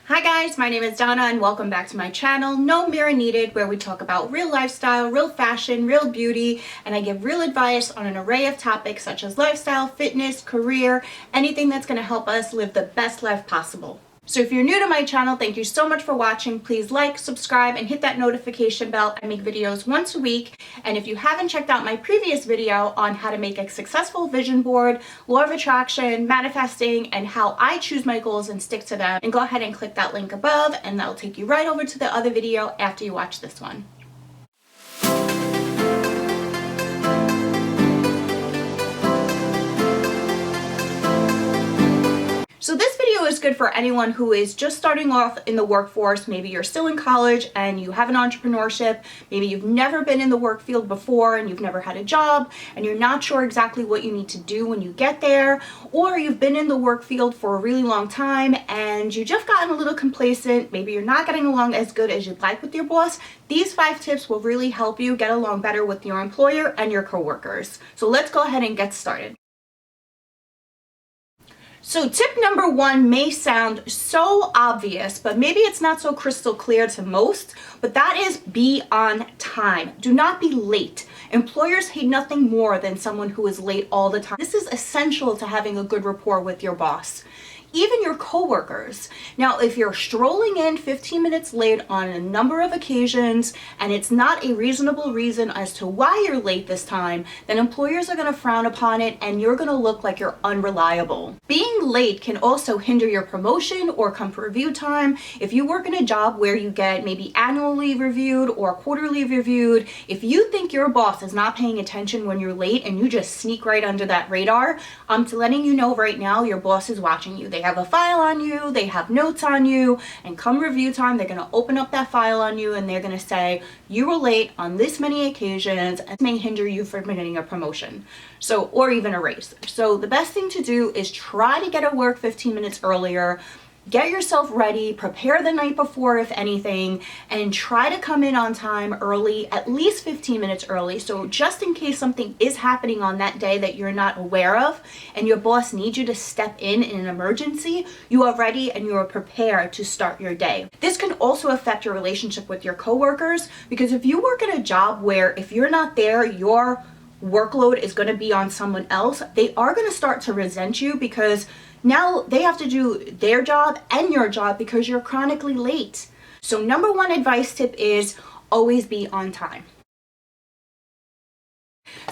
Hi guys, my name is Donna and welcome back to my channel, No Mirror Needed, where we talk about real lifestyle, real fashion, real beauty, and I give real advice on an array of topics such as lifestyle, fitness, career, anything that's going to help us live the best life possible. So if you're new to my channel, thank you so much for watching. Please like, subscribe, and hit that notification bell. I make videos once a week. And if you haven't checked out my previous video on how to make a successful vision board, law of attraction, manifesting, and how I choose my goals and stick to them, and go ahead and click that link above, and that'll take you right over to the other video after you watch this one. So this video is good for anyone who is just starting off in the workforce. Maybe you're still in college and you have an entrepreneurship. Maybe you've never been in the work field before and you've never had a job and you're not sure exactly what you need to do when you get there. Or you've been in the work field for a really long time and you've just gotten a little complacent. Maybe you're not getting along as good as you'd like with your boss. These 5 tips will really help you get along better with your employer and your coworkers. So let's go ahead and get started. So tip number 1 may sound so obvious, but maybe it's not so crystal clear to most, but that is be on time. Do not be late. Employers hate nothing more than someone who is late all the time. This is essential to having a good rapport with your boss. Even your coworkers. Now, if you're strolling in 15 minutes late on a number of occasions and it's not a reasonable reason as to why you're late this time, then employers are going to frown upon it and you're going to look like you're unreliable. Being late can also hinder your promotion or comp review time. If you work in a job where you get maybe annually reviewed or quarterly reviewed, if you think your boss is not paying attention when you're late and you just sneak right under that radar, I'm letting you know right now your boss is watching you. They have a file on you, they have notes on you, and come review time, they're going to open up that file on you and they're going to say, you were late on this many occasions, and it may hinder you from getting a promotion. So, or even a raise. So the best thing to do is try to get at work 15 minutes earlier. Get yourself ready, prepare the night before if anything, and try to come in on time early, at least 15 minutes early. So just in case something is happening on that day that you're not aware of and your boss needs you to step in an emergency, you are ready and you are prepared to start your day. This can also affect your relationship with your coworkers, because if you work at a job where if you're not there, your workload is going to be on someone else, they are going to start to resent you because now they have to do their job and your job because you're chronically late. So number 1 advice tip is always be on time.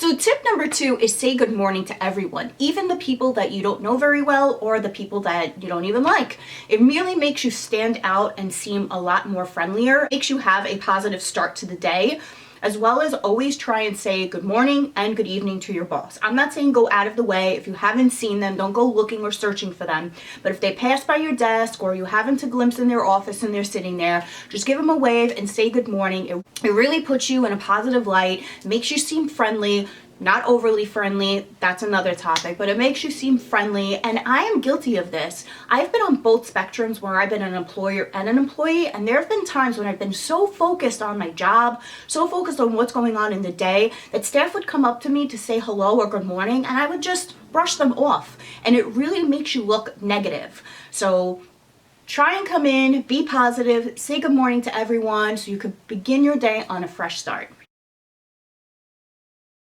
So tip number 2 is say good morning to everyone, even the people that you don't know very well or the people that you don't even like. It really makes you stand out and seem a lot more friendlier, makes you have a positive start to the day, as well as always try and say good morning and good evening to your boss. I'm not saying go out of the way. If you haven't seen them, don't go looking or searching for them. But if they pass by your desk or you happen to glimpse in their office and they're sitting there, just give them a wave and say good morning. It really puts you in a positive light, makes you seem friendly. Not overly friendly, that's another topic, but it makes you seem friendly, and I am guilty of this. I've been on both spectrums where I've been an employer and an employee, and there have been times when I've been so focused on my job, so focused on what's going on in the day, that staff would come up to me to say hello or good morning, and I would just brush them off, and it really makes you look negative. So try and come in, be positive, say good morning to everyone so you could begin your day on a fresh start.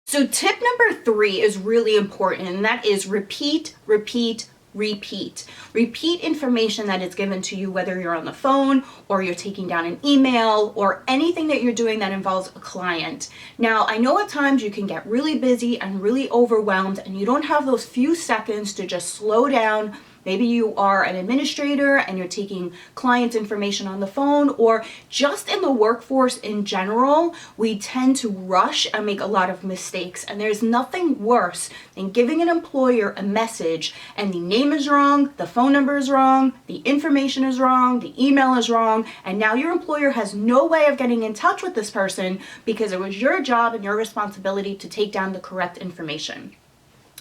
So tip number 3 is really important, and that is repeat, repeat, repeat. Repeat information that is given to you, whether you're on the phone or you're taking down an email or anything that you're doing that involves a client. Now, I know at times you can get really busy and really overwhelmed and you don't have those few seconds to just slow down. Maybe you are an administrator and you're taking client information on the phone, or just in the workforce in general, we tend to rush and make a lot of mistakes. And there's nothing worse than giving an employer a message and the name is wrong, the phone number is wrong, the information is wrong, the email is wrong, and now your employer has no way of getting in touch with this person because it was your job and your responsibility to take down the correct information.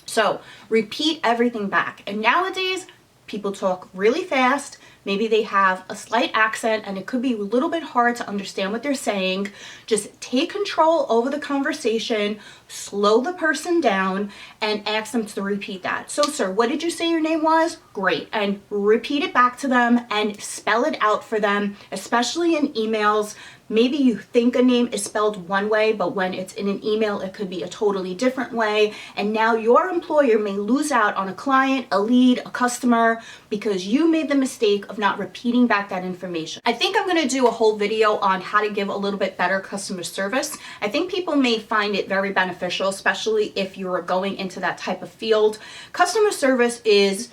So repeat everything back. And nowadays, people talk really fast. Maybe they have a slight accent and it could be a little bit hard to understand what they're saying. Just take control over the conversation, slow the person down, and ask them to repeat that. So, sir, what did you say your name was? Great. And repeat it back to them and spell it out for them, especially in emails. Maybe you think a name is spelled one way, but when it's in an email, it could be a totally different way. And now your employer may lose out on a client, a lead, a customer, because you made the mistake of not repeating back that information. I think I'm going to do a whole video on how to give a little bit better customer service. I think people may find it very beneficial, especially if you're going into that type of field. Customer service is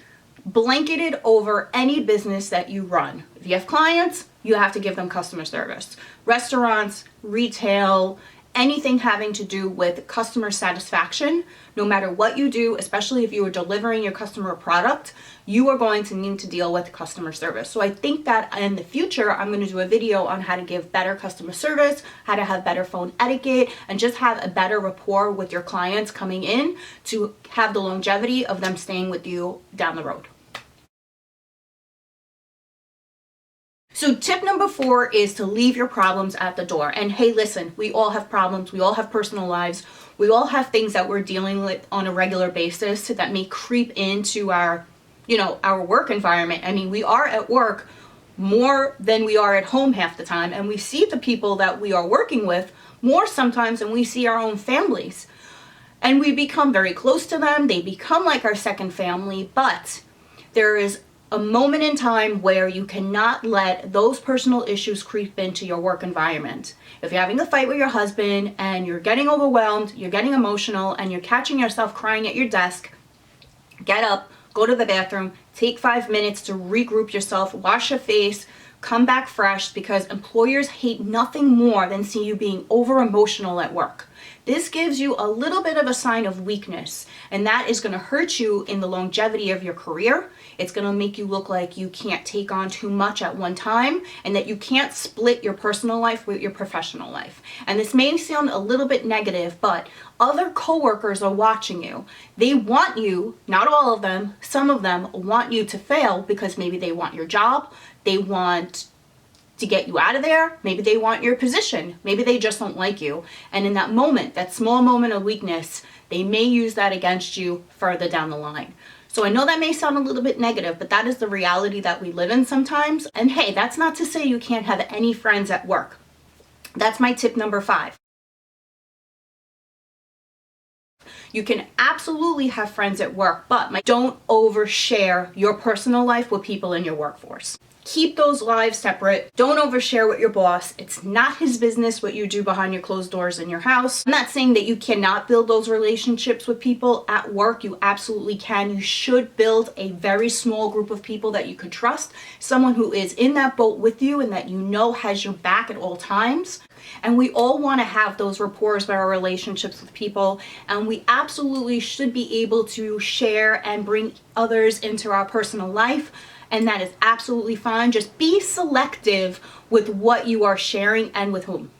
blanketed over any business that you run. If you have clients, you have to give them customer service. Restaurants, retail, anything having to do with customer satisfaction, no matter what you do, especially if you are delivering your customer a product, you are going to need to deal with customer service. So I think that in the future, I'm going to do a video on how to give better customer service, how to have better phone etiquette, and just have a better rapport with your clients coming in to have the longevity of them staying with you down the road. So tip number 4 is to leave your problems at the door. And hey, listen, we all have problems. We all have personal lives. We all have things that we're dealing with on a regular basis that may creep into our work environment. I mean, we are at work more than we are at home half the time. And we see the people that we are working with more sometimes than we see our own families. And we become very close to them. They become like our second family. But there is a moment in time where you cannot let those personal issues creep into your work environment. If you're having a fight with your husband and you're getting overwhelmed, you're getting emotional, and you're catching yourself crying at your desk, get up, go to the bathroom, take 5 minutes to regroup yourself, wash your face, come back fresh, because employers hate nothing more than see you being over emotional at work. This gives you a little bit of a sign of weakness, and that is going to hurt you in the longevity of your career. It's going to make you look like you can't take on too much at one time, and that you can't split your personal life with your professional life. And this may sound a little bit negative, but other coworkers are watching you. They want you, not all of them, some of them want you to fail because maybe they want your job, they want to get you out of there, maybe they want your position, maybe they just don't like you. And in that moment, that small moment of weakness, they may use that against you further down the line. So I know that may sound a little bit negative, but that is the reality that we live in sometimes. And hey, that's not to say you can't have any friends at work. That's my tip number 5. You can absolutely have friends at work, but don't overshare your personal life with people in your workforce. Keep those lives separate. Don't overshare with your boss. It's not his business what you do behind your closed doors in your house. I'm not saying that you cannot build those relationships with people at work. You absolutely can. You should build a very small group of people that you could trust. Someone who is in that boat with you and that you know has your back at all times. And we all want to have those rapports with our relationships with people. And we absolutely should be able to share and bring others into our personal life. And that is absolutely fine. Just be selective with what you are sharing and with whom.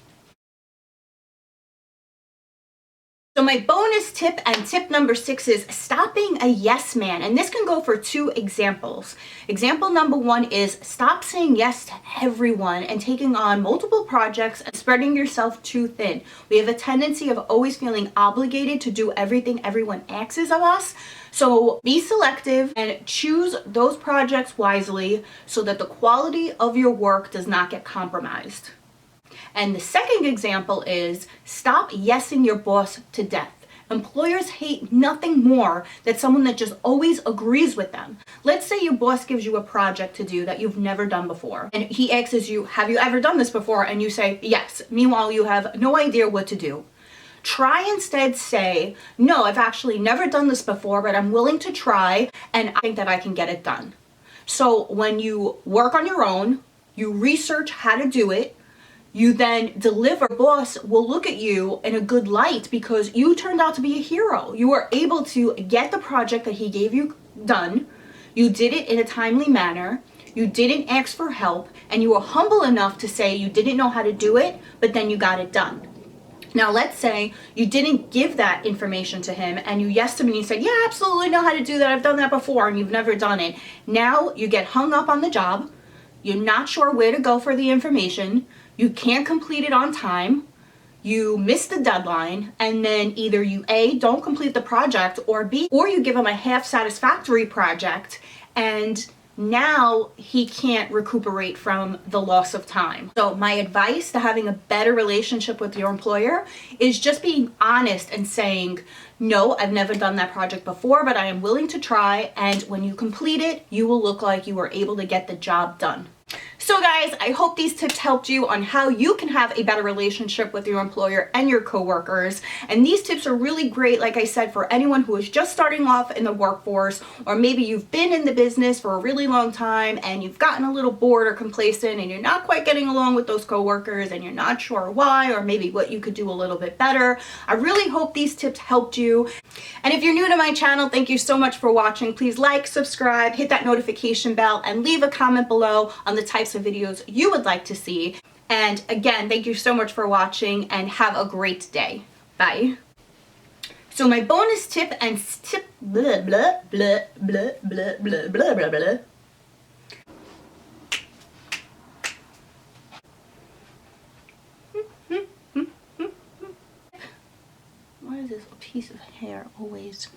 So my bonus tip and tip number 6 is stop being a yes man. And this can go for 2 examples. Example number 1 is stop saying yes to everyone and taking on multiple projects and spreading yourself too thin. We have a tendency of always feeling obligated to do everything everyone asks of us. So be selective and choose those projects wisely so that the quality of your work does not get compromised. And the second example is stop yesing your boss to death. Employers hate nothing more than someone that just always agrees with them. Let's say your boss gives you a project to do that you've never done before. And he asks you, have you ever done this before? And you say, yes. Meanwhile, you have no idea what to do. Try instead say, no, I've actually never done this before, but I'm willing to try and I think that I can get it done. So when you work on your own, you research how to do it, you then deliver, boss will look at you in a good light because you turned out to be a hero. You were able to get the project that he gave you done. You did it in a timely manner. You didn't ask for help, and you were humble enough to say you didn't know how to do it, but then you got it done. Now, let's say you didn't give that information to him and you yesed him and you said, yeah, absolutely know how to do that. I've done that before, and you've never done it. Now you get hung up on the job. you're not sure where to go for the information, you can't complete it on time, you miss the deadline, and then either you A, don't complete the project, or B, or you give him a half satisfactory project and now he can't recuperate from the loss of time. So my advice to having a better relationship with your employer is just being honest and saying, no, I've never done that project before, but I am willing to try. And when you complete it, you will look like you were able to get the job done. So guys, I hope these tips helped you on how you can have a better relationship with your employer and your coworkers. And these tips are really great, like I said, for anyone who is just starting off in the workforce, or maybe you've been in the business for a really long time and you've gotten a little bored or complacent and you're not quite getting along with those coworkers and you're not sure why, or maybe what you could do a little bit better. I really hope these tips helped you. And if you're new to my channel, thank you so much for watching. Please like, subscribe, hit that notification bell, and leave a comment below on the types of videos you would like to see. And again, thank you so much for watching and have a great day. Bye. So my bonus tip and tip blah blah blah blah blah blah blah blah blah. Why is this a piece of hair always